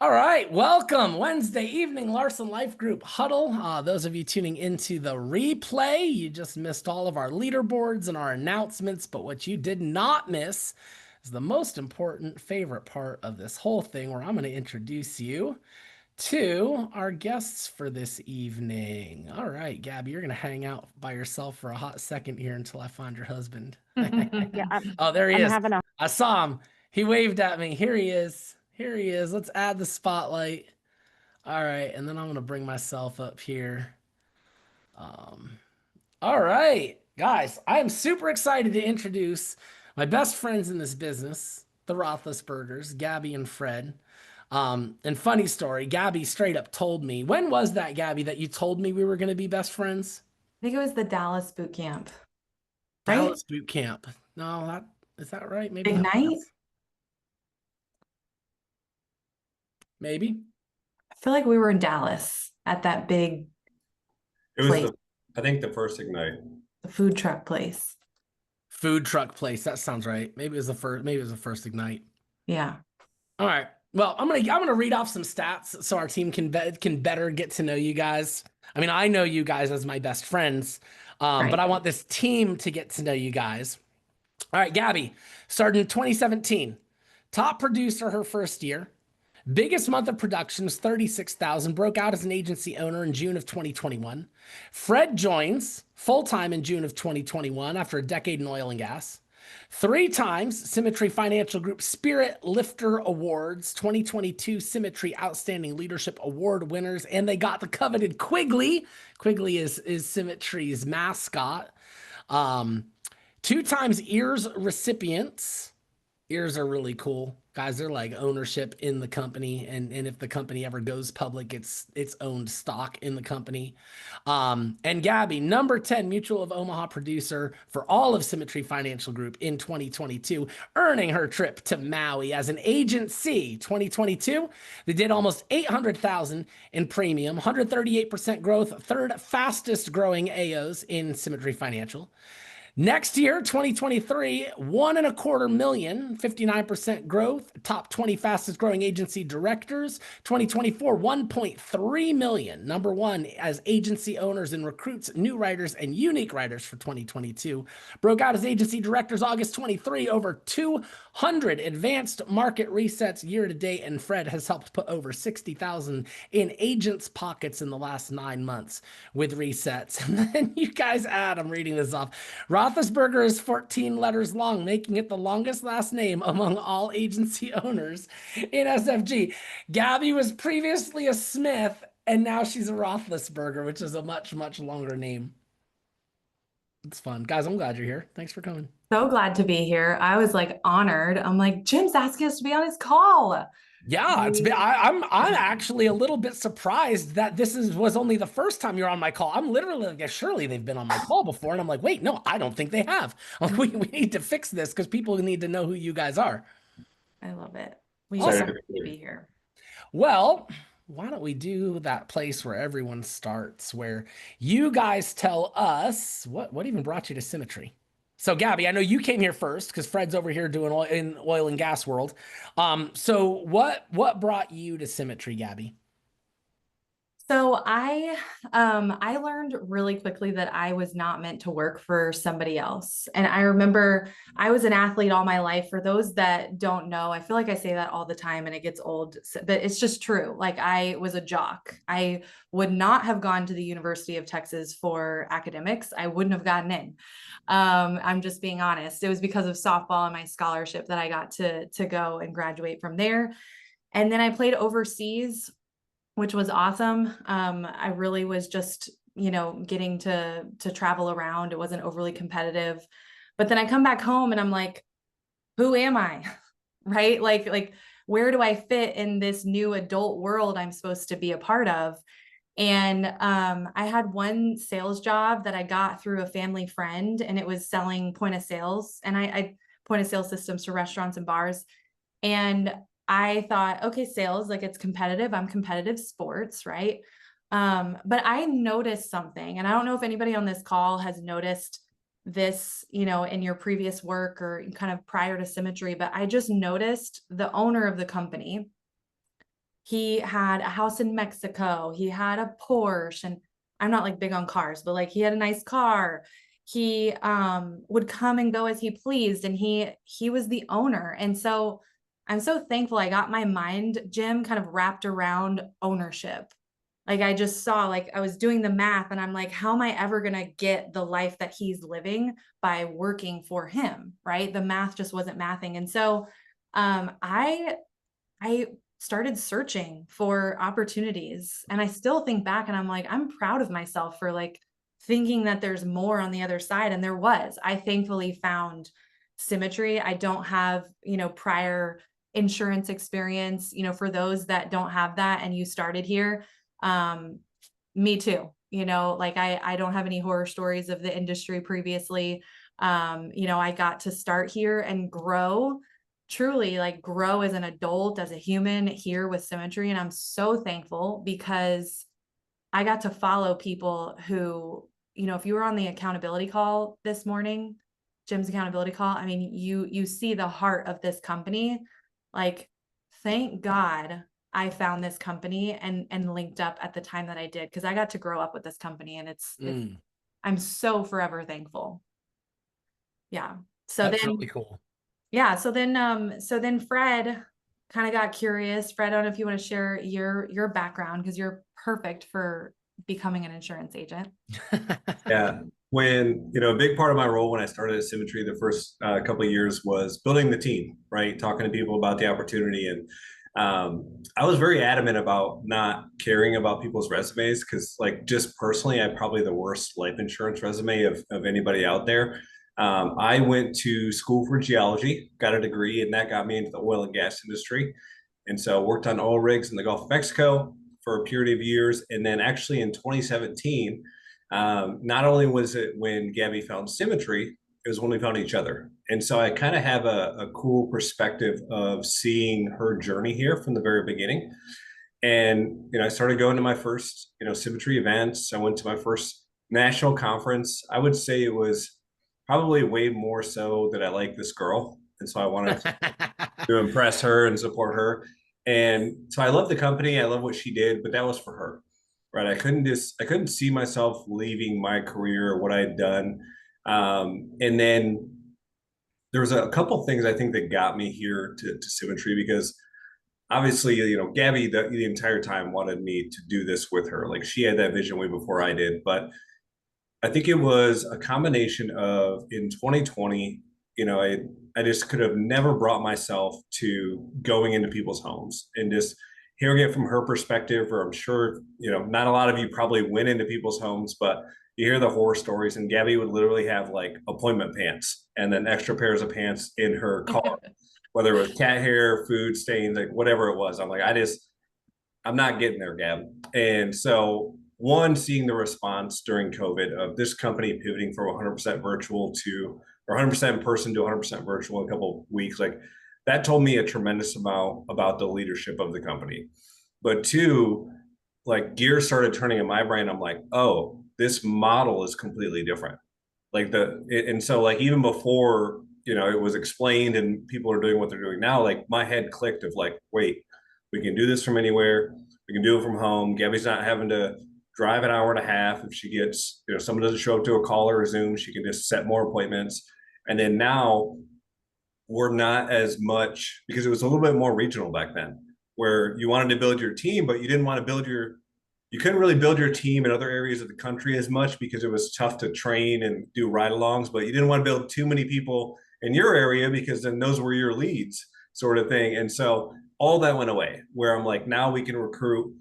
All right, welcome Wednesday evening Larson Life Group Huddle. Those of you tuning into the replay, you just missed all of our leaderboards and our announcements, but what you did not miss is the most important favorite part of this whole thing, where I'm going to introduce you to our guests for this evening. All right, Gabby, you're going to hang out by yourself for a hot second here until I find your husband. Yeah, Oh, there he I'm is. having a I saw him. He waved at me. Here he is. Here he is. Let's add the spotlight. All right, and then I'm gonna bring myself up here. Um, all right, guys, I am super excited to introduce my best friends in this business, the Roethlisbergers, Gabby and Fred. And funny story, Gabby straight up told me, when was that, Gabby, that you told me we were gonna be best friends? I think it was the Dallas boot camp, right? Dallas boot camp. No, that is that right? Maybe that Ignite. was. Maybe. I feel like we were in Dallas at that big It was place, I think the first Ignite. the food truck place. Food truck place. That sounds right. Maybe it was the first. Maybe it was the first Ignite. Yeah. All right. Well, I'm gonna read off some stats so our team can better get to know you guys. I mean, I know you guys as my best friends, Right. but I want this team to get to know you guys. All right, Gabby started in 2017, top producer her first year. Biggest month of production was 36,000, broke out as an agency owner in June of 2021. Fred joins full-time in June of 2021 after a decade in oil and gas. 3 times Symmetry Financial Group Spirit Lifter Awards, 2022 Symmetry Outstanding Leadership Award winners, and they got the coveted Quigley. Quigley is Symmetry's mascot. 2 times ears recipients. Ears are really cool. Guys, they're like ownership in the company. And if the company ever goes public, it's owned stock in the company. And Gabby, number 10 Mutual of Omaha producer for all of Symmetry Financial Group in 2022, earning her trip to Maui as an agency. 2022, they did almost 800,000 in premium, 138% growth, third fastest growing AOs in Symmetry Financial. Next year, 2023, 1.25 million, 59% growth, top 20 fastest growing agency directors. 2024, 1.3 million, number one as agency owners and recruits new writers and unique writers for 2022. Broke out as agency directors August 23, over 200 advanced market resets year to date, and Fred has helped put over 60,000 in agents' pockets in the last 9 months with resets. And then you guys add, I'm reading this off. Roethlisberger is 14 letters long, making it the longest last name among all agency owners in SFG. Gabby was previously a Smith, and now she's a Roethlisberger, which is a much, much longer name. It's fun. Guys, I'm glad you're here. Thanks for coming. So glad to be here. I was like honored. I'm like, Jim's asking us to be on his call. Yeah, it's been, I'm actually a little bit surprised that this was only the first time you're on my call. I'm literally like, surely they've been on my call before, and I'm like, wait, no, I don't think they have. Like, we need to fix this because people need to know who you guys are. I love it. We Awesome. just to be here. Well, why don't we do that place where everyone starts, where you guys tell us what even brought you to Symmetry? So, Gabby, I know you came here first because Fred's over here doing in oil and gas world. So what brought you to Symmetry, Gabby? So I learned really quickly that I was not meant to work for somebody else. And I remember I was an athlete all my life. For those that don't know, I feel like I say that all the time and it gets old, but it's just true. Like, I was a jock. I would not have gone to the University of Texas for academics. I wouldn't have gotten in. I'm just being honest. It was because of softball and my scholarship that I got to go and graduate from there. And then I played overseas, which was awesome. I really was just, getting to travel around. It wasn't overly competitive. But then I come back home and I'm like, who am I? Right? Like where do I fit in this new adult world I'm supposed to be a part of? And I had one sales job that I got through a family friend, and it was selling point of sales, and I point of sale systems to restaurants and bars. And I thought, okay, sales, like, it's competitive. I'm competitive sports, right? But I noticed something, and I don't know if anybody on this call has noticed this, in your previous work or kind of prior to Symmetry, but I just noticed the owner of the company He had a house in Mexico. He had a Porsche, and I'm not like big on cars, but like he had a nice car. He would come and go as he pleased, and he was the owner. And so I'm so thankful I got my mind, Jim, kind of wrapped around ownership. Like I just saw, like I was doing the math and I'm like, how am I ever going to get the life that he's living by working for him? Right. The math just wasn't mathing. And so I started searching for opportunities, and I still think back and I'm like, I'm proud of myself for like thinking that there's more on the other side. And there was. I thankfully found Symmetry. I don't have, prior insurance experience, for those that don't have that and you started here. Me too. Like I don't have any horror stories of the industry previously. I got to start here and grow, truly like grow as an adult, as a human here with Symmetry. And I'm so thankful because I got to follow people who, if you were on the accountability call this morning, Jim's accountability call, I mean, you see the heart of this company. Like, thank God I found this company and linked up at the time that I did, because I got to grow up with this company, and it's I'm so forever thankful. Yeah. So That's then really cool. Yeah. So then Fred kind of got curious. Fred, I don't know if you want to share your background, because you're perfect for becoming an insurance agent. Yeah. When, a big part of my role when I started at Symmetry the first couple of years was building the team, right? Talking to people about the opportunity. And I was very adamant about not caring about people's resumes because, like, just personally, I have probably the worst life insurance resume of anybody out there. I went to school for geology, got a degree, and that got me into the oil and gas industry. And so worked on oil rigs in the Gulf of Mexico for a period of years. And then actually in 2017, not only was it when Gabby found Symmetry, it was when we found each other. And so I kind of have a cool perspective of seeing her journey here from the very beginning. And, I started going to my first, Symmetry events. I went to my first national conference. I would say it was probably way more so that I like this girl. And so I wanted to impress her and support her. And so I love the company. I love what she did, but that was for her, right? I couldn't see myself leaving my career, what I had done. And then there was a couple things I think that got me here to Symmetry, because obviously, Gabby, the entire time wanted me to do this with her. Like, she had that vision way before I did. But I think it was a combination of, in 2020, I just could have never brought myself to going into people's homes and just hearing it from her perspective. Or I'm sure, not a lot of you probably went into people's homes, but you hear the horror stories, and Gabby would literally have like appointment pants and then extra pairs of pants in her car, whether it was cat hair, food stains, like whatever it was. I'm like, I'm not getting there, Gab. And so, one, seeing the response during COVID of this company pivoting from 100% virtual to, or 100% in person to 100% virtual in a couple of weeks, like, that told me a tremendous amount about the leadership of the company. But two, like, gears started turning in my brain. I'm like, oh, this model is completely different. And so, like, even before, it was explained and people are doing what they're doing now, like, my head clicked of like, wait, we can do this from anywhere. We can do it from home. Gabby's not having to drive an hour and a half. If she gets, someone doesn't show up to a call or a Zoom, she can just set more appointments. And then now we're not as much, because it was a little bit more regional back then, where you wanted to build your team, but you didn't want to you couldn't really build your team in other areas of the country as much because it was tough to train and do ride-alongs, but you didn't want to build too many people in your area because then those were your leads, sort of thing. And so all that went away, where I'm like, now we can recruit,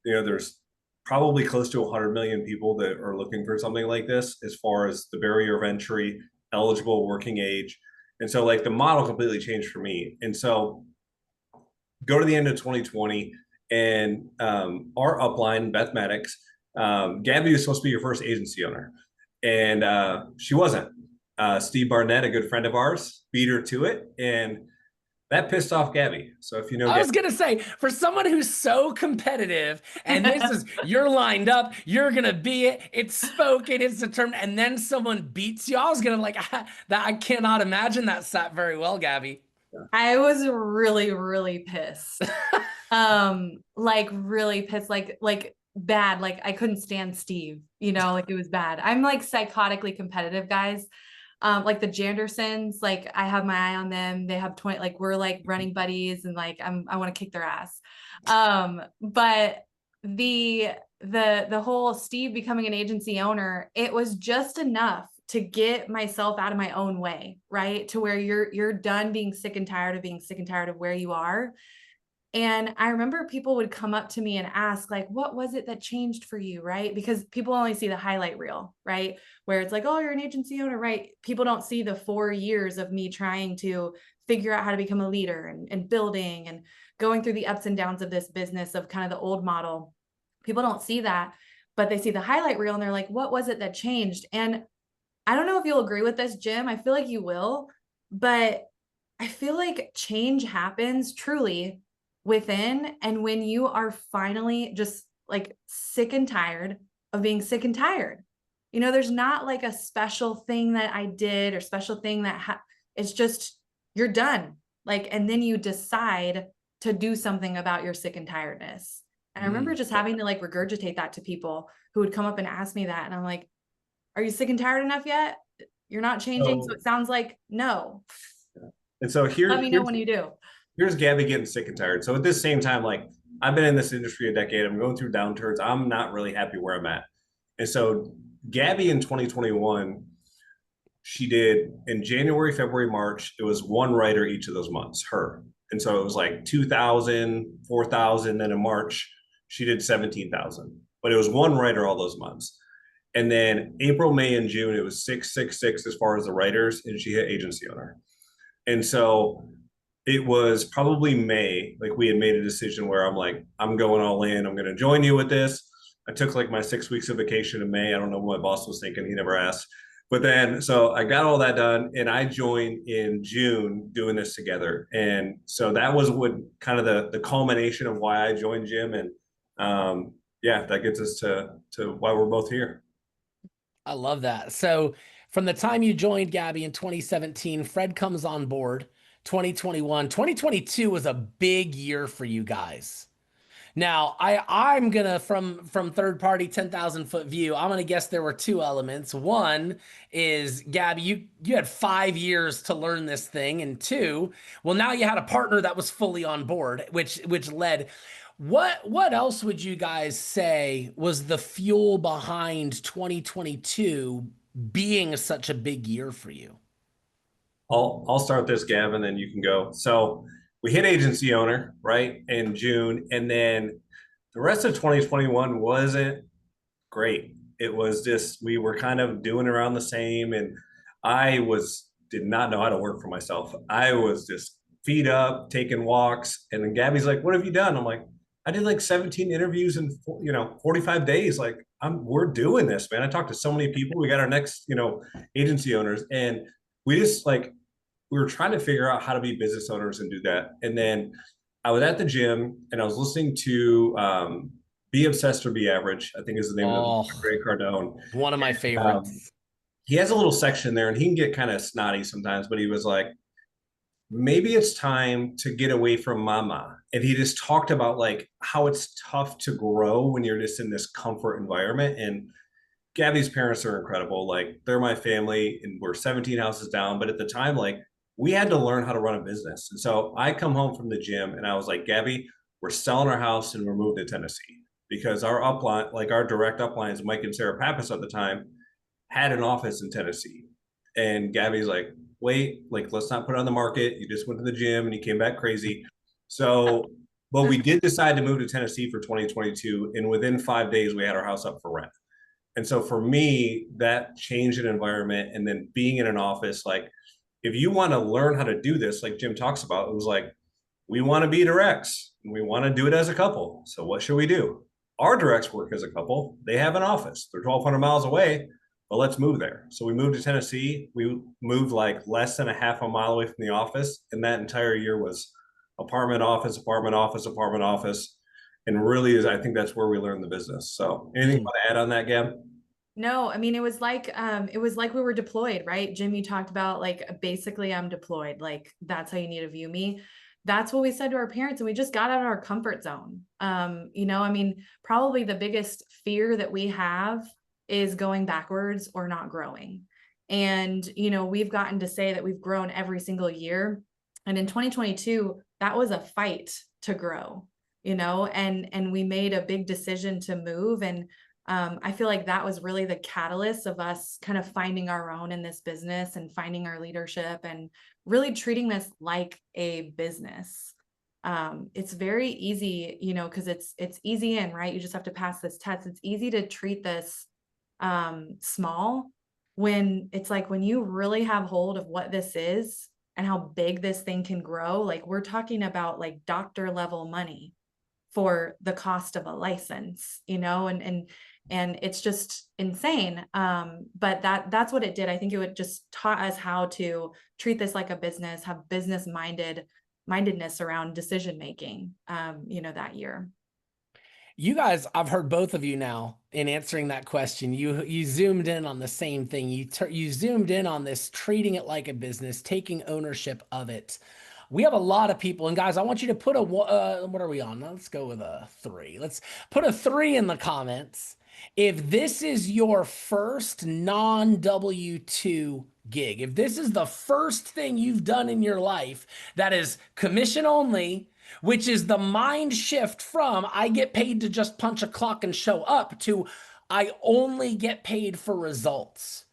there's probably close to 100 million people that are looking for something like this, as far as the barrier of entry, eligible, working age. And so, like, the model completely changed for me. And so go to the end of 2020, and our upline, Beth Maddox, Gabby was supposed to be your first agency owner, and she wasn't. Steve Barnett, a good friend of ours, beat her to it, and that pissed off Gabby. So if you know, I was going to say, for someone who's so competitive, and this is, you're lined up, you're going to be it, it's spoken, it's determined, and then someone beats you, I was going to like, that I cannot imagine that sat very well, Gabby. I was really, really pissed. Like really pissed, like bad. Like I couldn't stand Steve, like it was bad. I'm like psychotically competitive, guys. Like the Jandersons, like I have my eye on them. They have 20, like we're like running buddies, and like I want to kick their ass. But the whole Steve becoming an agency owner, it was just enough to get myself out of my own way, right? To where you're done being sick and tired of being sick and tired of where you are. And I remember people would come up to me and ask, like, what was it that changed for you? Right. Because people only see the highlight reel, right? Where it's like, oh, you're an agency owner, right? People don't see the 4 years of me trying to figure out how to become a leader and building and going through the ups and downs of this business of kind of the old model. People don't see that, but they see the highlight reel and they're like, what was it that changed? And I don't know if you'll agree with this, Jim. I feel like you will, but I feel like change happens truly within, and when you are finally just like sick and tired of being sick and tired. There's not like a special thing that I did or special thing that it's just you're done. Like, and then you decide to do something about your sick and tiredness. And I remember just having to like regurgitate that to people who would come up and ask me that. And I'm like, are you sick and tired enough yet? You're not changing. So it sounds like no. And so Let me know when you do. Here's Gabby getting sick and tired. So at this same time, like I've been in this industry a decade. I'm going through downturns. I'm not really happy where I'm at. And so Gabby in 2021, she did in January, February, March, it was one writer each of those months, her. And so it was like 2,000, 4,000. Then in March, she did 17,000. But it was one writer all those months. And then April, May, and June, it was 666 as far as the writers, and she hit agency owner. And so it was probably May, like we had made a decision where I'm like, I'm going all in. I'm going to join you with this. I took like my 6 weeks of vacation in May. I don't know what my boss was thinking. He never asked. But then, so I got all that done and I joined in June doing this together. And so that was what kind of the culmination of why I joined Jim. And yeah, that gets us to why we're both here. I love that. So from the time you joined Gabby in 2017, Fred comes on board 2021. 2022 was a big year for you guys. Now, I'm gonna from third party 10,000 foot view, I'm gonna guess there were two elements. One is Gabby, you had 5 years to learn this thing, and two, well, now you had a partner that was fully on board, which led. What else would you guys say was the fuel behind 2022 being such a big year for you? I'll start this, Gavin, then you can go. So we hit agency owner, right, in June, and then the rest of 2021 wasn't great. It was just we were kind of doing around the same, and did not know how to work for myself. I was just feet up, taking walks, and then Gabby's like, "What have you done?" I'm like, "I did like 17 interviews in 45 days. Like we're doing this, man. I talked to so many people. We got our next agency owners, and we just like." We were trying to figure out how to be business owners and do that. And then I was at the gym and I was listening to Be Obsessed or Be Average, I think is the name of Grant Cardone. One of my favorites. He has a little section there and he can get kind of snotty sometimes, but he was like, maybe it's time to get away from mama. And he just talked about like how it's tough to grow when you're just in this comfort environment. And Gabby's parents are incredible. Like they're my family and we're 17 houses down. But at the time, like we had to learn how to run a business. And so I come home from the gym and I was like, Gabby, we're selling our house and we're moving to Tennessee because our upline, like our direct uplines, Mike and Sarah Pappas at the time, had an office in Tennessee. And Gabby's like, wait, like, let's not put it on the market. You just went to the gym and you came back crazy. So, but we did decide to move to Tennessee for 2022. And within 5 days, we had our house up for rent. And so for me, that change in environment and then being in an office, like if you want to learn how to do this, like Jim talks about, it was like, we want to be directs and we want to do it as a couple. So what should we do? Our directs work as a couple. They have an office. They're 1,200 miles away, but let's move there. So we moved to Tennessee. We moved like less than a half a mile away from the office. And that entire year was apartment, office, apartment, office, apartment, office. And really is, I think that's where we learned the business. So anything you want to add on that, Gab? No, I mean, it was like we were deployed, right? Jim, you talked about like, basically I'm deployed. Like that's how you need to view me. That's what we said to our parents. And we just got out of our comfort zone. You know, I mean, probably the biggest fear that we have is going backwards or not growing. And, you know, we've gotten to say that we've grown every single year. And in 2022, that was a fight to grow, you know, and we made a big decision to move. And I feel like that was really the catalyst of us kind of finding our own in this business and finding our leadership and really treating this like a business. It's very easy, you know, because it's easy in, right? You just have to pass this test. It's easy to treat this small when it's like when you really have hold of what this is and how big this thing can grow. Like we're talking about like doctor level money for the cost of a license, you know, and it's just insane. But that's what it did. I think it would just taught us how to treat this like a business, have mindedness around decision making, you know, that year. You guys, I've heard both of you now in answering that question. You zoomed in on the same thing. You zoomed in on this treating it like a business, taking ownership of it. We have a lot of people, and guys, I want you to put a what are we on? Let's go with a 3. Let's put a 3 in the comments. If this is your first non W2 gig, if this is the first thing you've done in your life that is commission only, which is the mind shift from I get paid to just punch a clock and show up to I only get paid for results.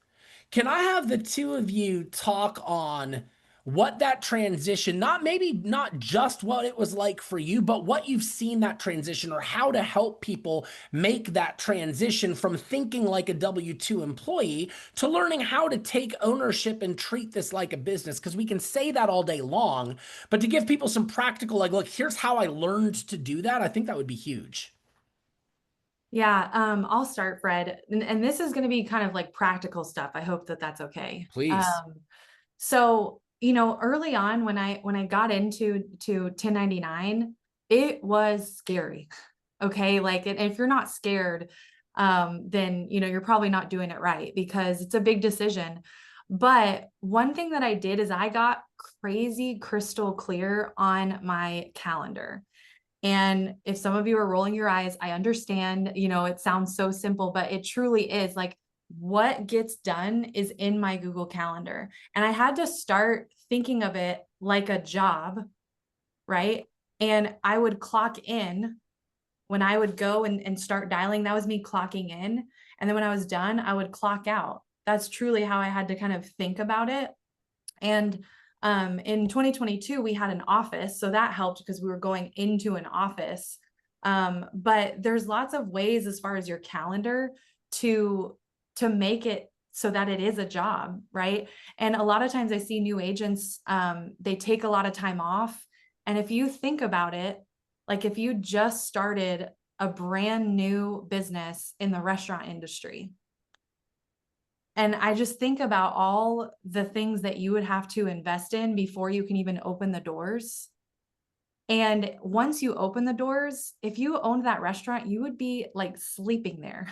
Can I have the two of you talk on what that transition, not just what it was like for you, but what you've seen that transition or how to help people make that transition from thinking like a W-2 employee to learning how to take ownership and treat this like a business? Because we can say that all day long, but to give people some practical, like, look, here's how I learned to do that, I think that would be huge. Yeah, I'll start, Fred. And this is going to be kind of like practical stuff. I hope that that's okay. Please. So, you know, early on when I got into 1099, it was scary. Okay. Like, and if you're not scared, then, you know, you're probably not doing it right because it's a big decision. But one thing that I did is I got crazy crystal clear on my calendar. And if some of you are rolling your eyes, I understand, you know, it sounds so simple, but it truly is like what gets done is in my Google Calendar. And I had to start thinking of it like a job, right? And I would clock in when I would go and start dialing, that was me clocking in. And then when I was done, I would clock out. That's truly how I had to kind of think about it. And in 2022, we had an office, so that helped because we were going into an office. But there's lots of ways as far as your calendar to make it so that it is a job, right? And a lot of times I see new agents, they take a lot of time off. And if you think about it, like if you just started a brand new business in the restaurant industry, and I just think about all the things that you would have to invest in before you can even open the doors. And once you open the doors, if you owned that restaurant, you would be like sleeping there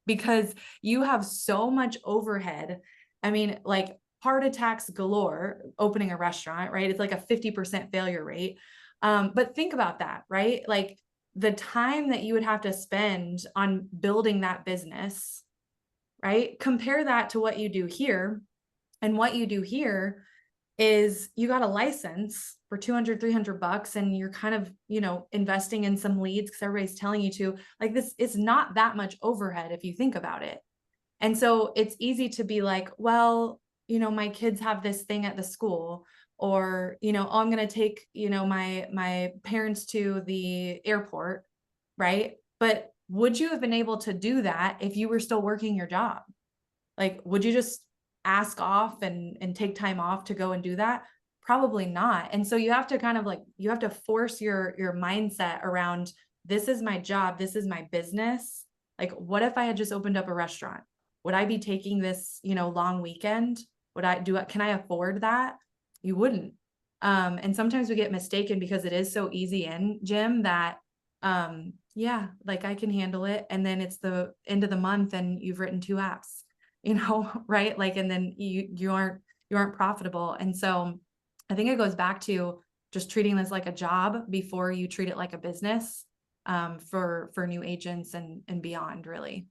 because you have so much overhead. I mean, like heart attacks galore opening a restaurant, right? It's like a 50% failure rate. But think about that, right? Like the time that you would have to spend on building that business, right? Compare that to what you do here. And what you do here is you got a license for 200, $300 and you're kind of, you know, investing in some leads because everybody's telling you to. Like this is not that much overhead if you think about it. And so it's easy to be like, well, you know, my kids have this thing at the school, or, you know, oh, I'm going to take, you know, my parents to the airport, right? But would you have been able to do that if you were still working your job? Like, would you just ask off and take time off to go and do that? Probably not. And so you have to kind of like, you have to force your mindset around, this is my job, this is my business. Like, what if I had just opened up a restaurant? Would I be taking this, you know, long weekend? Can I afford that? You wouldn't. And sometimes we get mistaken because it is so easy in, Jim, that yeah, like I can handle it. And then it's the end of the month and you've written 2 apps, right? Like, and then you aren't profitable. And so I think it goes back to just treating this like a job before you treat it like a business, for new agents and beyond, really.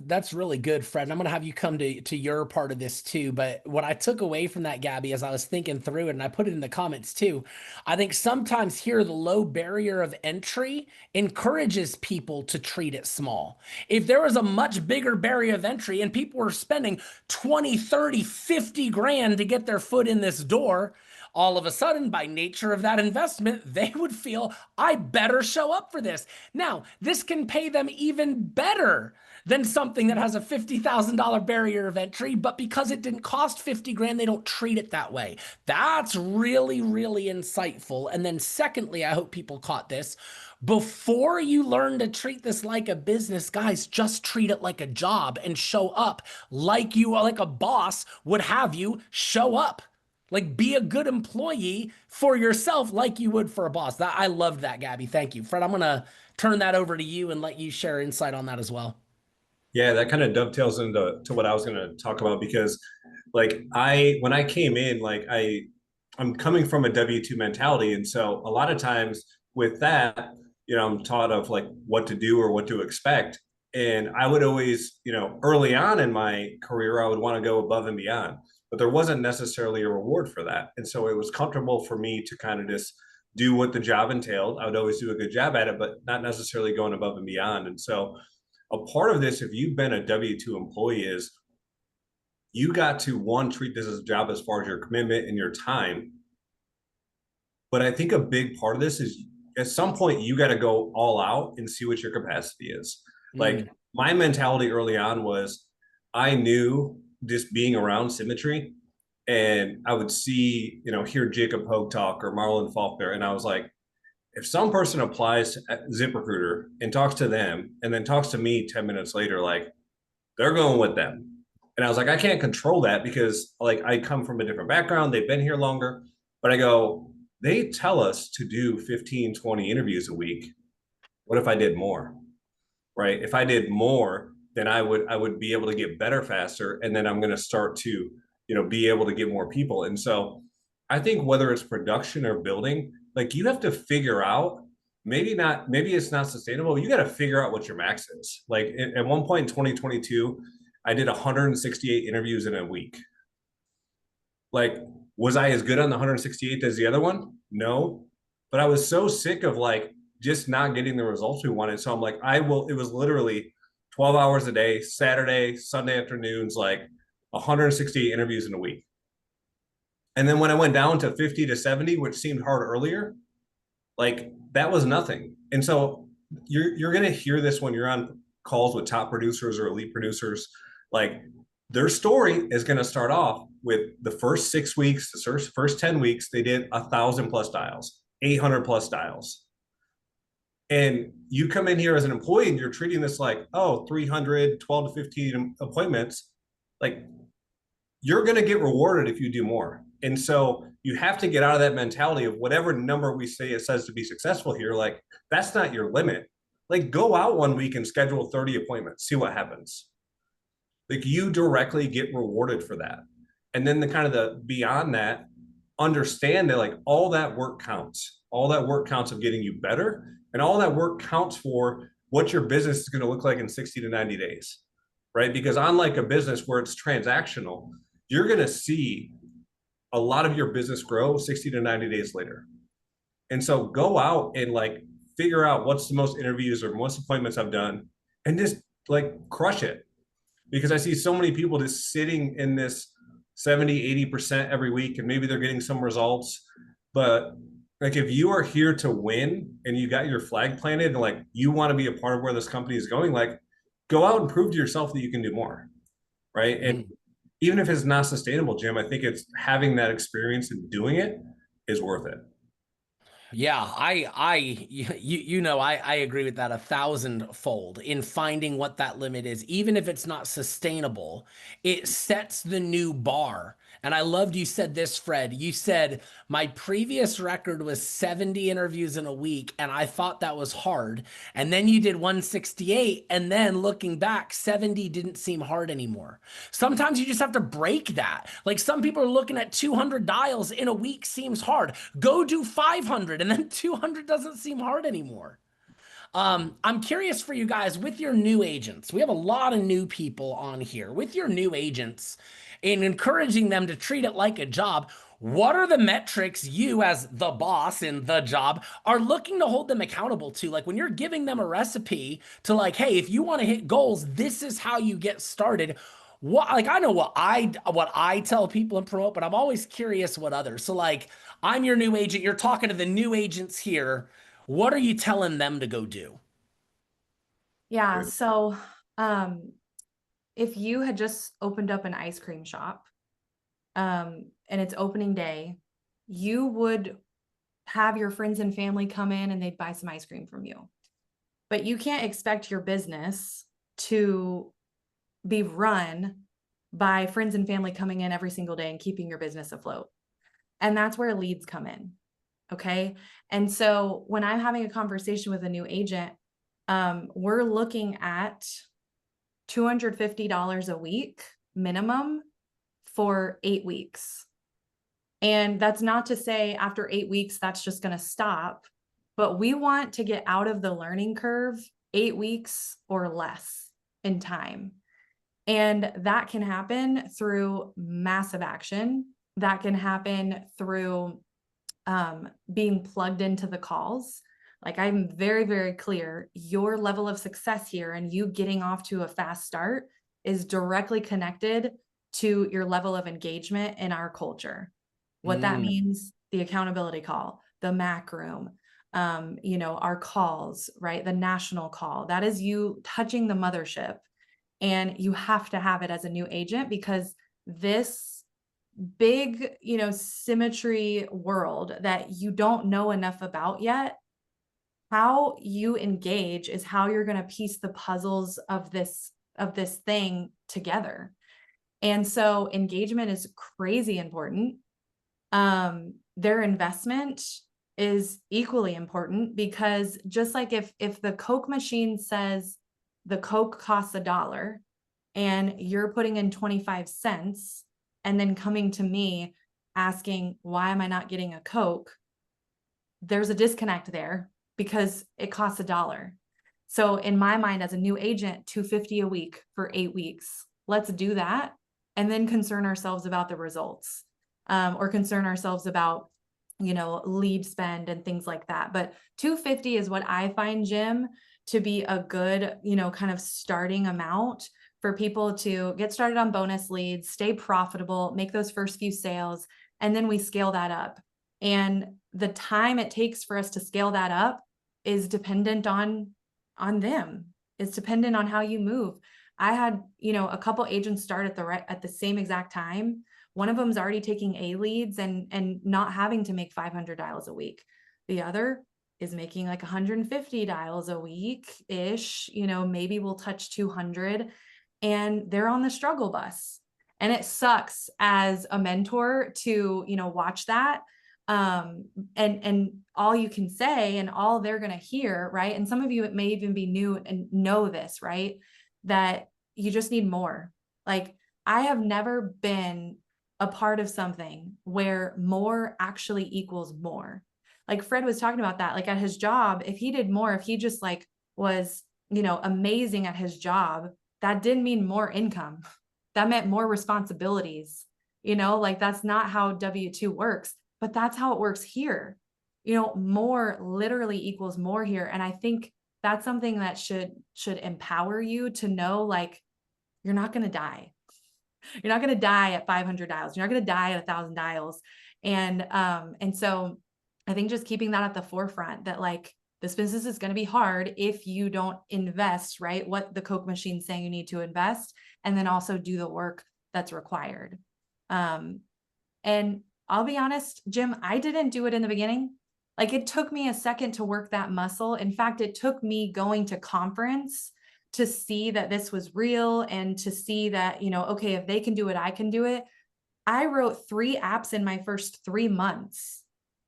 That's really good, Fred. And I'm gonna have you come to your part of this too. But what I took away from that, Gabby, as I was thinking through it, and I put it in the comments too, I think sometimes here the low barrier of entry encourages people to treat it small. If there was a much bigger barrier of entry and people were spending 20, 30, 50 grand to get their foot in this door, all of a sudden, by nature of that investment, they would feel, I better show up for this. Now, this can pay them even better than something that has a $50,000 barrier of entry, but because it didn't cost 50 grand, they don't treat it that way. That's really, really insightful. And then secondly, I hope people caught this. Before you learn to treat this like a business, guys, just treat it like a job and show up like a boss would have you show up. Like, be a good employee for yourself like you would for a boss. I loved that, Gabby. Thank you. Fred, I'm going to turn that over to you and let you share insight on that as well. Yeah, that kind of dovetails into what I was going to talk about, because like when I came in, like I'm coming from a W-2 mentality. And so a lot of times with that, I'm taught of like what to do or what to expect. And I would always, early on in my career, I would want to go above and beyond, but there wasn't necessarily a reward for that. And so it was comfortable for me to kind of just do what the job entailed. I would always do a good job at it, but not necessarily going above and beyond. And so a part of this, if you've been a W-2 employee, is you got to, one, treat this as a job as far as your commitment and your time. But I think a big part of this is at some point you got to go all out and see what your capacity is. Like my mentality early on was I knew just being around Symmetry, and I would see, hear Jacob Hogue talk or Marlon Faulkner, and I was like, if some person applies to ZipRecruiter and talks to them and then talks to me 10 minutes later, like they're going with them. And I was like, I can't control that because like I come from a different background. They've been here longer, but I go, they tell us to do 15, 20 interviews a week. What if I did more? Right? If I did more, then I would be able to get better faster. And then I'm going to start to, be able to get more people. And so I think whether it's production or building, like you have to figure out, maybe it's not sustainable. You got to figure out what your max is. Like at one point in 2022, I did 168 interviews in a week. Like, was I as good on the 168th as the other one? No, but I was so sick of like just not getting the results we wanted. So I'm like, it was literally 12 hours a day, Saturday, Sunday afternoons, like 168 interviews in a week. And then when I went down to 50 to 70, which seemed hard earlier, like that was nothing. And so you're going to hear this when you're on calls with top producers or elite producers. Like their story is going to start off with the first 6 weeks, the first 10 weeks, they did 1,000+ dials, 800+ dials. And you come in here as an employee and you're treating this like, 300, 12 to 15 appointments. Like you're going to get rewarded if you do more. And so you have to get out of that mentality of whatever number we say it says to be successful here. Like that's not your limit. Like go out one week and schedule 30 appointments, see what happens. Like you directly get rewarded for that. And then the beyond that, understand that like all that work counts. All that work counts of getting you better. And all that work counts for what your business is going to look like in 60 to 90 days. Right? Because unlike a business where it's transactional, you're going to see a lot of your business grow 60 to 90 days later. And so go out and like figure out what's the most interviews or most appointments I've done and just like crush it. Because I see so many people just sitting in this 70, 80% every week, and maybe they're getting some results. But like if you are here to win and you got your flag planted and like you want to be a part of where this company is going, like go out and prove to yourself that you can do more. Right. And even if it's not sustainable, Jim, I think it's having that experience and doing it is worth it. Yeah, I agree with that 1,000-fold in finding what that limit is. Even if it's not sustainable, it sets the new bar. And I loved you said this, Fred. You said my previous record was 70 interviews in a week, and I thought that was hard. And then you did 168, and then looking back, 70 didn't seem hard anymore. Sometimes you just have to break that. Like some people are looking at 200 dials in a week seems hard. Go do 500 and then 200 doesn't seem hard anymore. I'm curious for you guys with your new agents. We have a lot of new people on here. With your new agents and encouraging them to treat it like a job, what are the metrics you, as the boss in the job, are looking to hold them accountable to? Like when you're giving them a recipe to like, hey, if you want to hit goals, this is how you get started. What, like I know what I tell people and promote, but I'm always curious what others. So like I'm your new agent, you're talking to the new agents here. What are you telling them to go do? Yeah. So, if you had just opened up an ice cream shop, and it's opening day, you would have your friends and family come in and they'd buy some ice cream from you. But you can't expect your business to be run by friends and family coming in every single day and keeping your business afloat. And that's where leads come in. Okay. And so when I'm having a conversation with a new agent, we're looking at $250 a week minimum for 8 weeks. And that's not to say after 8 weeks, that's just going to stop, but we want to get out of the learning curve 8 weeks or less in time. And that can happen through massive action. That can happen through being plugged into the calls. Like I'm very, very clear, your level of success here and you getting off to a fast start is directly connected to your level of engagement in our culture. What that means, the accountability call, the MAC room, our calls, right? The national call, that is you touching the mothership. And you have to have it as a new agent because this big, symmetry world that you don't know enough about yet, how you engage is how you're going to piece the puzzles of this thing together. And so engagement is crazy important. Their investment is equally important because just like if the Coke machine says the Coke costs $1 and you're putting in 25 cents and then coming to me asking, why am I not getting a Coke? There's a disconnect there because it costs $1. So in my mind, as a new agent, $250 a week for 8 weeks, let's do that. And then concern ourselves about the results, or concern ourselves about, lead spend and things like that. But $250 is what I find, Jim, to be a good, kind of starting amount for people to get started on bonus leads, stay profitable, make those first few sales, and then we scale that up. And the time it takes for us to scale that up is dependent on them. It's dependent on how you move. I had, a couple agents start at the same exact time. One of them is already taking A leads and not having to make 500 dials a week. The other is making like 150 dials a week-ish, maybe we'll touch 200, and they're on the struggle bus. And it sucks as a mentor to, watch that. And all you can say and all they're going to hear, right? And some of you, it may even be new and know this, right? That you just need more. Like I have never been a part of something where more actually equals more. Like Fred was talking about that, like at his job, if he did more, if he just like was, amazing at his job, that didn't mean more income. That meant more responsibilities, like that's not how W-2 works, but that's how it works here. More literally equals more here. And I think that's something that should empower you to know, like, you're not going to die. You're not going to die at 500 dials. You're not going to die at 1,000 dials. And so I think just keeping that at the forefront, that like this business is going to be hard if you don't invest, right? What the Coke machine's saying you need to invest, and then also do the work that's required. And I'll be honest, Jim, I didn't do it in the beginning. Like it took me a second to work that muscle. In fact, it took me going to conference to see that this was real and to see that, you know, okay, if they can do it, I can do it. I wrote 3 apps in my first 3 months.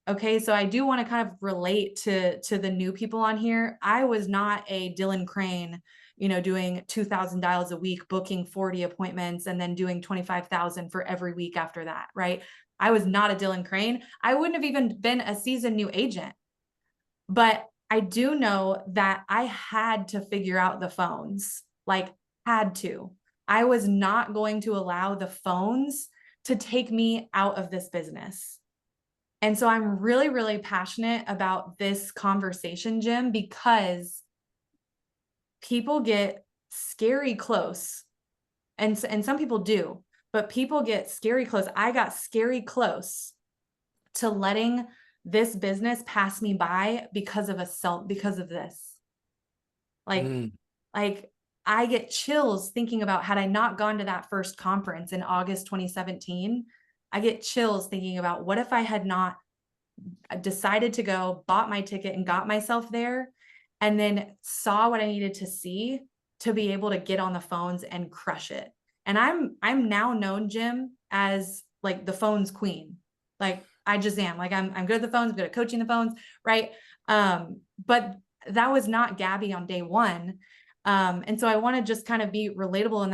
Okay, so I do want to kind of relate to the new people on here. I was not a Dylan Crane, you know, doing 2,000 dials a week, booking 40 appointments, and then doing 25,000 for every week after that, right? I was not a Dylan Crane. I wouldn't have even been a seasoned new agent. But I do know that I had to figure out the phones, like had to. I was not going to allow the phones to take me out of this business. And so I'm really, really passionate about this conversation, Jim, because people get scary close. And some people do, but people get scary close. I got scary close to letting this business pass me by because of this. Like I get chills thinking about, had I not gone to that first conference in August 2017, I get chills thinking about, what if I had not decided to go, bought my ticket and got myself there, and then saw what I needed to see to be able to get on the phones and crush it. And I'm now known, Jim, as like the phones queen. Like I just am. Like I'm good at the phones, good at coaching the phones, right? But that was not Gabby on day one. And so I want to just kind of be relatable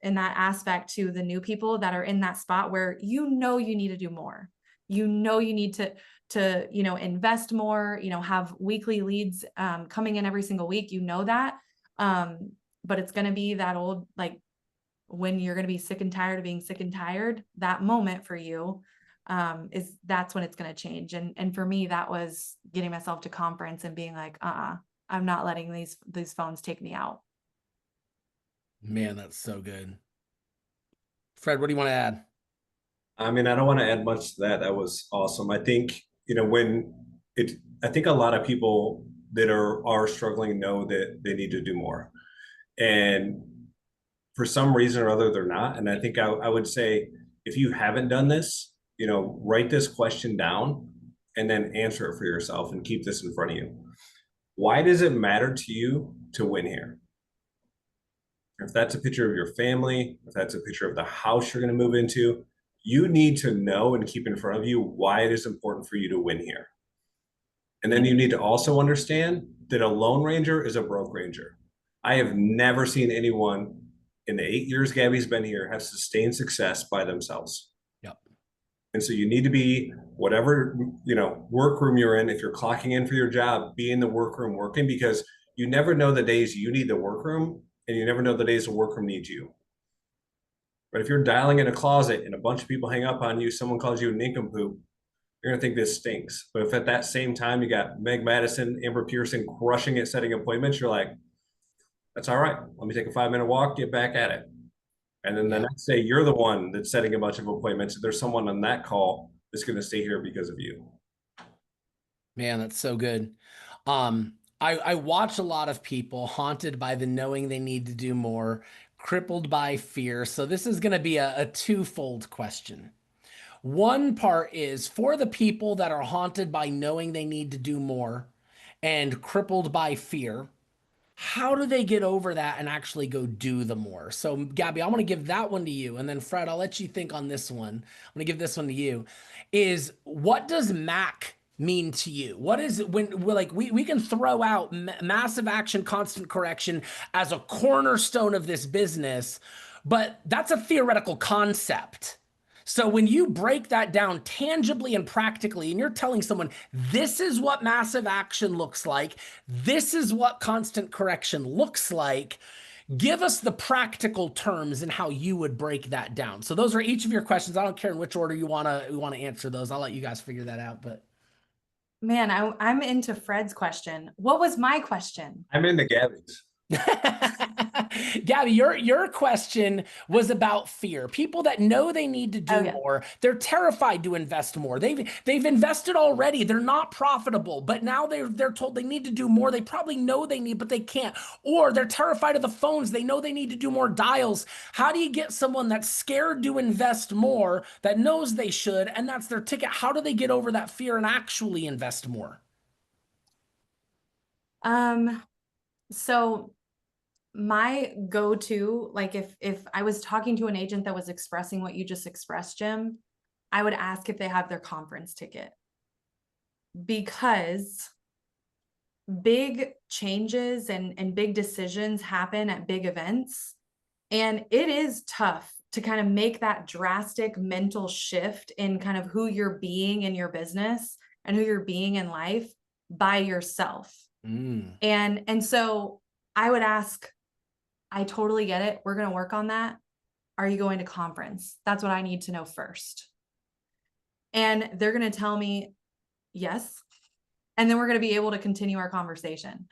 in that aspect to the new people that are in that spot where you know you need to do more. You know you need to you know, invest more, you know, have weekly leads coming in every single week. You know that. But it's going to be that old, like when you're going to be sick and tired of being sick and tired, that moment for you that's when it's going to change. And for me, that was getting myself to conference and being like, I'm not letting these phones take me out. Man, that's so good. Fred, what do you want to add? I mean, I don't want to add much to that. That was awesome. I think, you know, I think a lot of people that are struggling know that they need to do more. And for some reason or other, they're not. And I think I would say, if you haven't done this, you know, write this question down and then answer it for yourself and keep this in front of you. Why does it matter to you to win here? If that's a picture of your family, if that's a picture of the house you're going to move into, you need to know and keep in front of you why it is important for you to win here. And then you need to also understand that a lone ranger is a broke ranger. I have never seen anyone in the 8 years Gabby's been here have sustained success by themselves. Yep. And so you need to be, whatever, you know, workroom you're in, if you're clocking in for your job, be in the workroom working, because you never know the days you need the workroom and you never know the days the workroom needs you. But if you're dialing in a closet and a bunch of people hang up on you, someone calls you a nincompoop, you're gonna think this stinks. But if at that same time you got Meg Madison, Amber Pearson crushing it, setting appointments, you're like, that's all right. Let me take a 5-minute walk, get back at it. And then the next day, you're the one that's setting a bunch of appointments. There's someone on that call that's going to stay here because of you. Man, that's so good. I watch a lot of people haunted by the knowing they need to do more, crippled by fear. So this is going to be a twofold question. One part is for the people that are haunted by knowing they need to do more and crippled by fear, how do they get over that and actually go do the more? So Gabby, I'm going to give that one to you. And then Fred, I'll let you think on this one. I'm going to give this one to you. Is what does MAC mean to you? What is it when we're like, we can throw out massive action, constant correction as a cornerstone of this business, but that's a theoretical concept. So when you break that down tangibly and practically, and you're telling someone, this is what massive action looks like, this is what constant correction looks like, give us the practical terms and how you would break that down. So those are each of your questions. I don't care in which order you want to answer those. I'll let you guys figure that out. But man, I'm into Fred's question. What was my question? I'm into Gabby's. Gabby, your question was about fear. People that know they need to do more, they're terrified to invest more. They've invested already. They're not profitable, but now they're told they need to do more. They probably know they need, but they can't. Or they're terrified of the phones. They know they need to do more dials. How do you get someone that's scared to invest more, that knows they should, and that's their ticket? How do they get over that fear and actually invest more? So my go-to, like if I was talking to an agent that was expressing what you just expressed, Jim, I would ask if they have their conference ticket, because big changes and big decisions happen at big events. And it is tough to kind of make that drastic mental shift in kind of who you're being in your business and who you're being in life by yourself. And so I would ask, I totally get it. We're going to work on that. Are you going to conference? That's what I need to know first. And they're going to tell me yes. And then we're going to be able to continue our conversation.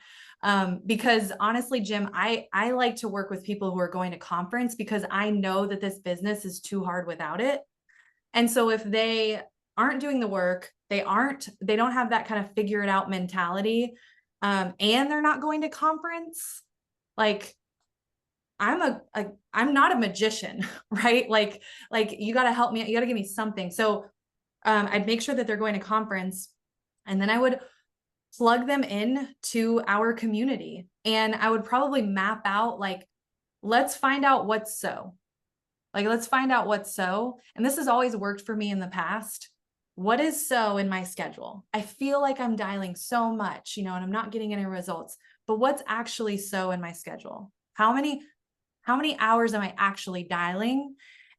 Because honestly, Jim, I like to work with people who are going to conference, because I know that this business is too hard without it. And so if they aren't doing the work, they don't have that kind of figure it out mentality, and they're not going to conference, like, I'm not a magician, right? Like you got to help me. You got to give me something. So I'd make sure that they're going to conference, and then I would plug them in to our community. And I would probably map out, like, let's find out what's so. Like, let's find out what's so. And this has always worked for me in the past. What is so in my schedule? I feel like I'm dialing so much, and I'm not getting any results. But what's actually so in my schedule? How many hours am I actually dialing?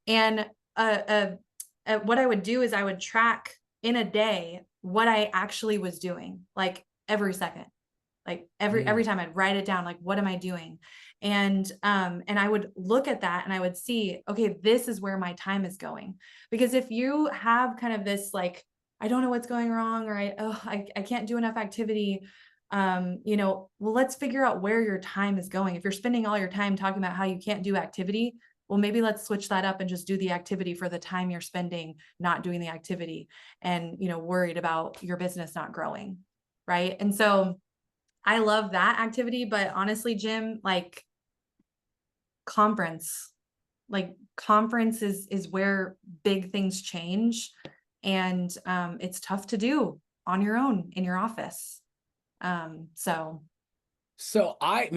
And what I would do is I would track in a day what I actually was doing, like every second, like every time I'd write it down, like, what am I doing? And I would look at that and I would see, okay, this is where my time is going. Because if you have kind of this, like, I don't know what's going wrong, or I can't do enough activity, well, let's figure out where your time is going. If you're spending all your time talking about how you can't do activity, well, maybe let's switch that up and just do the activity for the time you're spending not doing the activity, and, worried about your business not growing. Right. And so I love that activity, but honestly, Jim, like, conference is where big things change. And it's tough to do on your own in your office. So I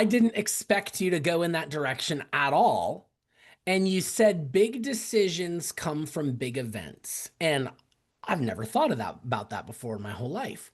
didn't expect you to go in that direction at all. And you said big decisions come from big events. And I've never thought about that before in my whole life.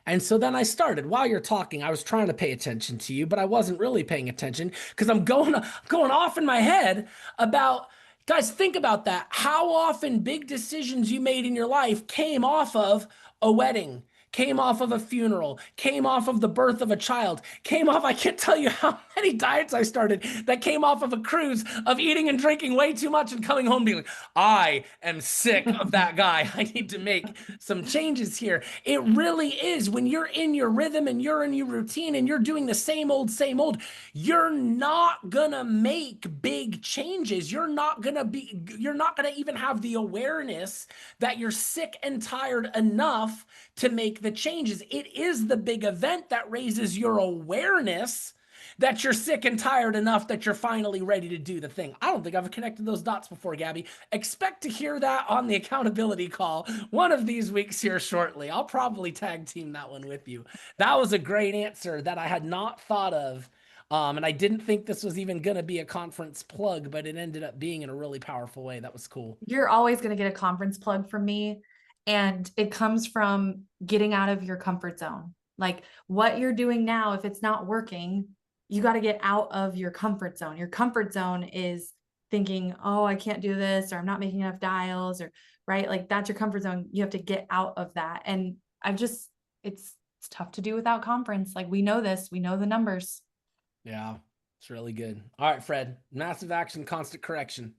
And so then I started, while you're talking, I was trying to pay attention to you, but I wasn't really paying attention because I'm going off in my head about, guys, think about that. How often big decisions you made in your life came off of a wedding, came off of a funeral, came off of the birth of a child, came off, I can't tell you how many diets I started that came off of a cruise of eating and drinking way too much and coming home being like, I am sick of that guy. I need to make some changes here. It really is, when you're in your rhythm and you're in your routine and you're doing the same old, you're not gonna make big changes. You're not gonna even have the awareness that you're sick and tired enough to make the changes. It is the big event that raises your awareness that you're sick and tired enough that you're finally ready to do the thing. I don't think I've connected those dots before, Gabby. Expect to hear that on the accountability call one of these weeks here shortly. I'll probably tag team that one with you. That was a great answer that I had not thought of. And I didn't think this was even going to be a conference plug, but it ended up being in a really powerful way. That was cool. You're always going to get a conference plug from me. And it comes from getting out of your comfort zone. Like, what you're doing now, if it's not working, you got to get out of your comfort zone. Your comfort zone is thinking, oh, I can't do this, or I'm not making enough dials, or right. Like, that's your comfort zone. You have to get out of that. And it's tough to do without conference. Like, we know this, we know the numbers. Yeah, it's really good. All right, Fred, massive action, constant correction.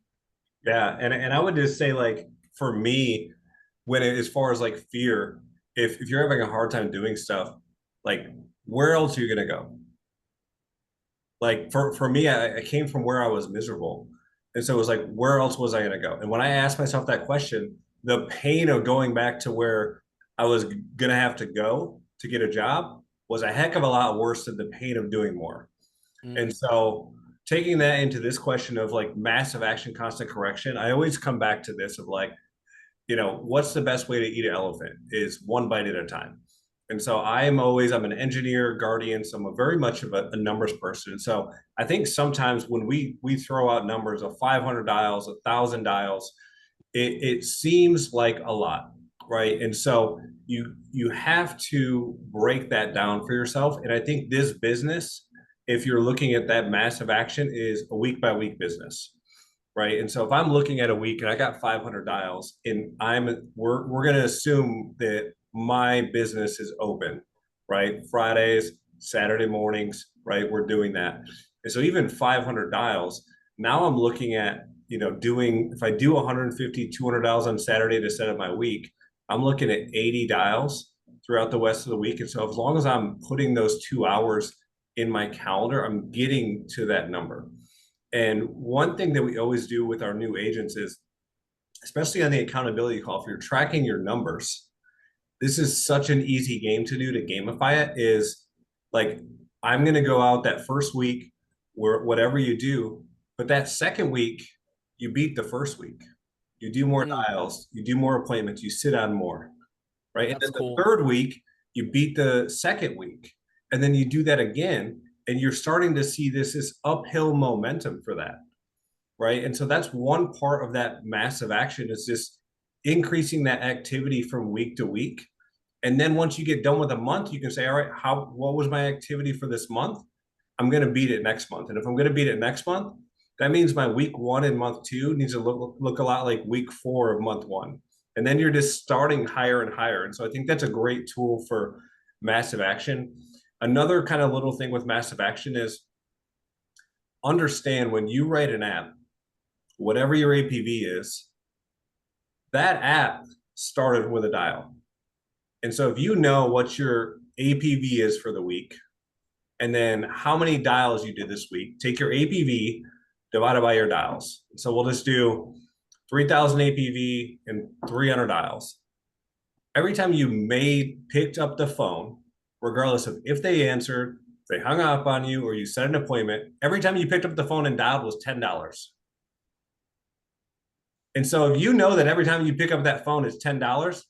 Yeah. And I would just say, like, for me, as far as like fear, if you're having a hard time doing stuff, like, where else are you going to go? Like, for me, I came from where I was miserable. And so it was like, where else was I going to go? And when I asked myself that question, the pain of going back to where I was going to have to go to get a job was a heck of a lot worse than the pain of doing more. And so taking that into this question of like massive action, constant correction, I always come back to this of like, what's the best way to eat an elephant is one bite at a time. And so I'm an engineer, guardian, so I'm a very much of a numbers person. So I think sometimes when we throw out numbers of 500 dials, 1,000 dials, it seems like a lot, right? And so you have to break that down for yourself. And I think this business, if you're looking at that massive action, is a week by week business, right? And so if I'm looking at a week and I got 500 dials, and we're going to assume that my business is open, right? Fridays, Saturday mornings, right? We're doing that. And so even 500 dials, now I'm looking at, doing, if I do 150, 200 dials on Saturday to set up my week, I'm looking at 80 dials throughout the rest of the week. And so as long as I'm putting those 2 hours in my calendar, I'm getting to that number. And one thing that we always do with our new agents is, especially on the accountability call, if you're tracking your numbers, this is such an easy game to do to gamify it. Is like, I'm going to go out that first week where whatever you do, but that second week, you beat the first week. You do more dials, you do more appointments, you sit on more, right? And That's then cool. the third week, you beat the second week, and then you do that again, and you're starting to see this uphill momentum for that, right? And so that's one part of that massive action, is just increasing that activity from week to week. And then once you get done with a month, you can say, all right, what was my activity for this month? I'm going to beat it next month. And if I'm going to beat it next month, that means my week 1 and month 2 needs to look a lot like week 4 of month 1. And then you're just starting higher and higher. And so I think that's a great tool for massive action. Another kind of little thing with massive action is, understand when you write an app, whatever your APV is, that app started with a dial. And so if you know what your APV is for the week, and then how many dials you did this week, take your APV divided by your dials. So we'll just do 3,000 APV and 300 dials. Every time you picked up the phone, regardless of if they answered, they hung up on you, or you set an appointment, every time you picked up the phone and dialed was $10. And so if you know that every time you pick up that phone is $10,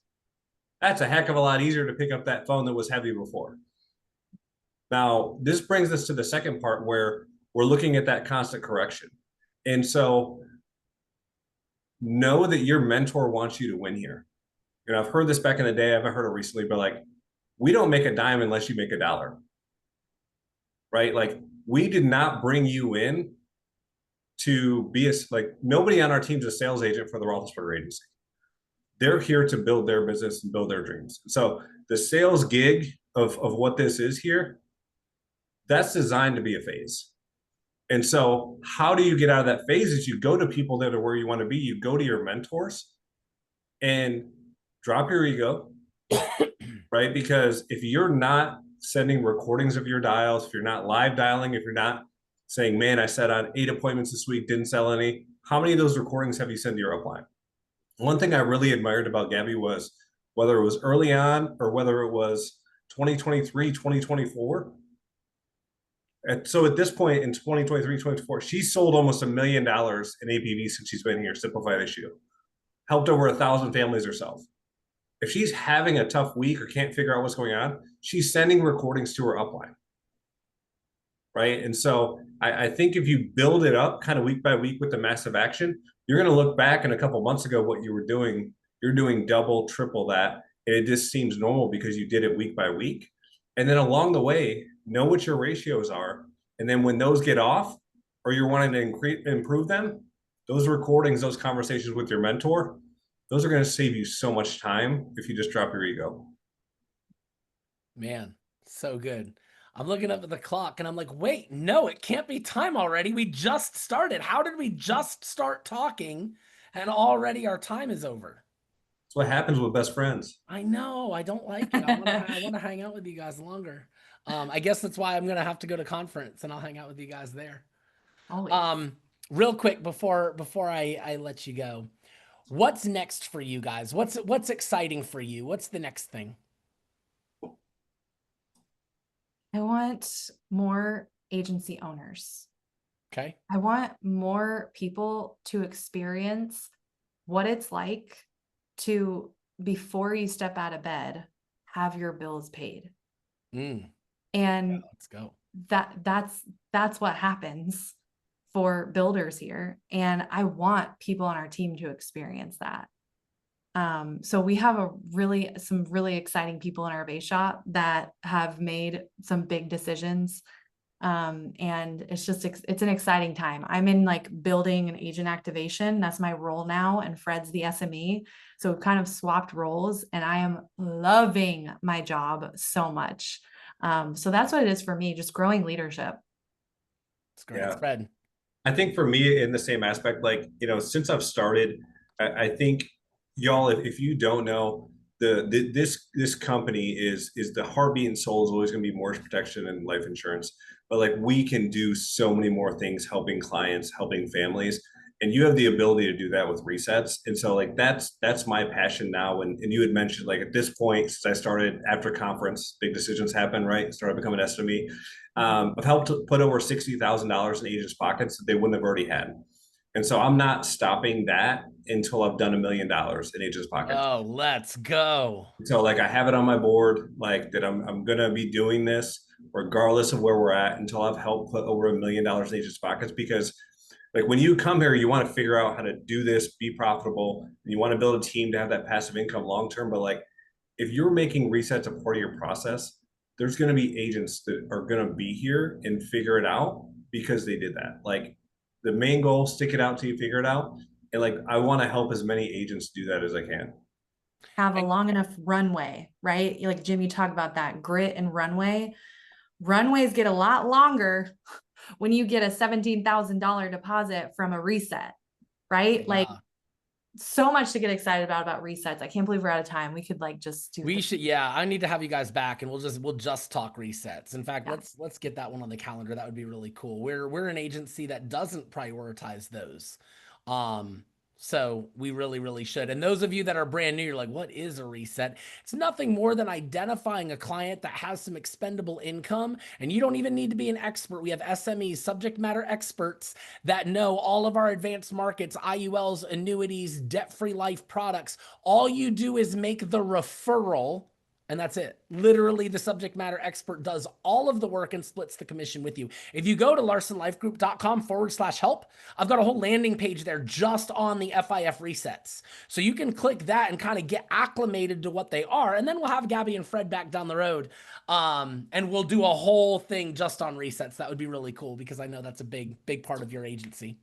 that's a heck of a lot easier to pick up that phone that was heavy before. Now, this brings us to the second part, where we're looking at that constant correction. And so know that your mentor wants you to win here. I've heard this back in the day, I haven't heard it recently, but like, we don't make a dime unless you make a dollar, right? Like, we did not bring you in to be nobody on our team's a sales agent for the Roethlisberger agency. They're here to build their business and build their dreams. So the sales gig of what this is here, that's designed to be a phase. And so how do you get out of that phase? Is you go to people that are where you want to be. You go to your mentors and drop your ego, right? Because if you're not sending recordings of your dials, if you're not live dialing, if you're not saying, man, I set on 8 appointments this week, didn't sell any, how many of those recordings have you sent to your upline? One thing I really admired about Gabby was, whether it was early on or whether it was 2023, 2024. So at this point in 2023, 2024, she's sold almost $1 million in APV since she's been here. Simplified Issue. Helped over 1,000 families herself. If she's having a tough week or can't figure out what's going on, she's sending recordings to her upline. Right. And so I think if you build it up kind of week by week with the massive action, you're going to look back in a couple months ago what you were doing. You're doing double, triple that. And it just seems normal because you did it week by week. And then along the way, know what your ratios are. And then when those get off, or you're wanting to improve them, those recordings, those conversations with your mentor, those are going to save you so much time if you just drop your ego. Man, so good. I'm looking up at the clock and I'm like, wait, no, it can't be time already. We just started. How did we just start talking and already our time is over? That's what happens with best friends. I know. I don't like it. I want to hang out with you guys longer. I guess that's why I'm going to have to go to conference and I'll hang out with you guys there. Always. Real quick before I let you go, what's next for you guys? What's exciting for you? What's the next thing? I want more agency owners. Okay. I want more people to experience what it's like to, before you step out of bed, have your bills paid. Mm, And let's go. that's what happens for builders here. And I want people on our team to experience that. So we have some really exciting people in our base shop that have made some big decisions. And it's an exciting time. I'm in like building and agent activation. That's my role now. And Fred's the SME. So we've kind of swapped roles, and I am loving my job so much. So that's what it is for me, just growing leadership. It's great. Yeah. Fred. I think for me, in the same aspect, like, since I've started, I think y'all, if you don't know, this company is the heartbeat and soul is always going to be mortgage protection and life insurance. But like, we can do so many more things, helping clients, helping families, and you have the ability to do that with resets. And so like, that's my passion now. And you had mentioned, like, at this point, since I started after conference, big decisions happen, right? Started becoming SME. I've helped put over $60,000 in agents' pockets that they wouldn't have already had. And so I'm not stopping that until I've done $1 million in agents' pockets. Oh, let's go. So like, I have it on my board, like, that I'm gonna be doing this regardless of where we're at until I've helped put over $1 million in agents' pockets. Because like, when you come here, you want to figure out how to do this, be profitable, and you want to build a team to have that passive income long term. But like, if you're making resets a part of your process, there's going to be agents that are going to be here and figure it out because they did that. Like, the main goal, stick it out till you figure it out. And like, I want to help as many agents do that as I can. Have a long enough runway, right? Like Jim, you talk about that grit and runway. Runways get a lot longer when you get a $17,000 deposit from a reset, right? Yeah. Like, so much to get excited about resets. I can't believe we're out of time. We could like just do. We should, yeah. I need to have you guys back, and we'll just talk resets. In fact, Yeah. let's get that one on the calendar. That would be really cool. We're an agency that doesn't prioritize those. So we really should. And those of you that are brand new, you're like, what is a reset? It's nothing more than identifying a client that has some expendable income, and you don't even need to be an expert. We have SMEs, subject matter experts, that know all of our advanced markets, IULs, annuities, debt-free life products. All you do is make the referral, and that's it. Literally, the subject matter expert does all of the work and splits the commission with you. If you go to larsonlifegroup.com/help, I've got a whole landing page there just on the FIF resets. So you can click that and kind of get acclimated to what they are. And then we'll have Gabby and Fred back down the road. And we'll do a whole thing just on resets. That would be really cool, because I know that's a big part of your agency.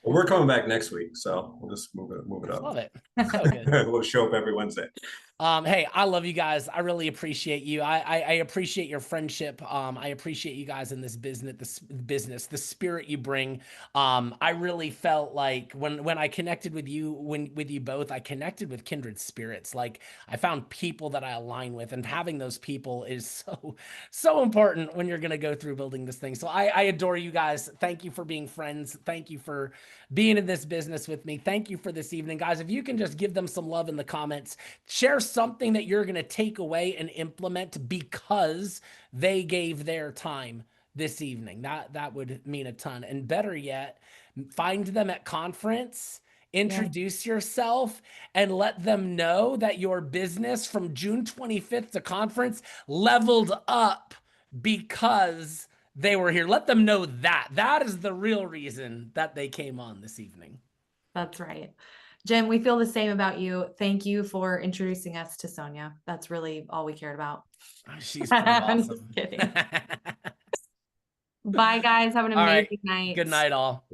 Well, we're coming back next week, so we'll just move it up. Love it. So good. We'll show up every Wednesday. Hey, I love you guys. I really appreciate you. I appreciate your friendship. I appreciate you guys in this business, the spirit you bring. I really felt like when I connected with you, with you both, I connected with kindred spirits. Like, I found people that I align with, and having those people is so important when you're going to go through building this thing. So I adore you guys. Thank you for being friends. Thank you for being in this business with me. Thank you for this evening, guys. If you can just give them some love in the comments, share something that you're going to take away and implement because they gave their time this evening. That would mean a ton. And better yet, find them at conference, introduce yourself, and let them know that your business from June 25th to conference leveled up because they were here. Let them know that is the real reason that they came on this evening. That's right. Jim, we feel the same about you. Thank you for introducing us to Sonia. That's really all we cared about. She's pretty awesome. I'm just kidding. Bye, guys. Have an amazing night. Good night, all.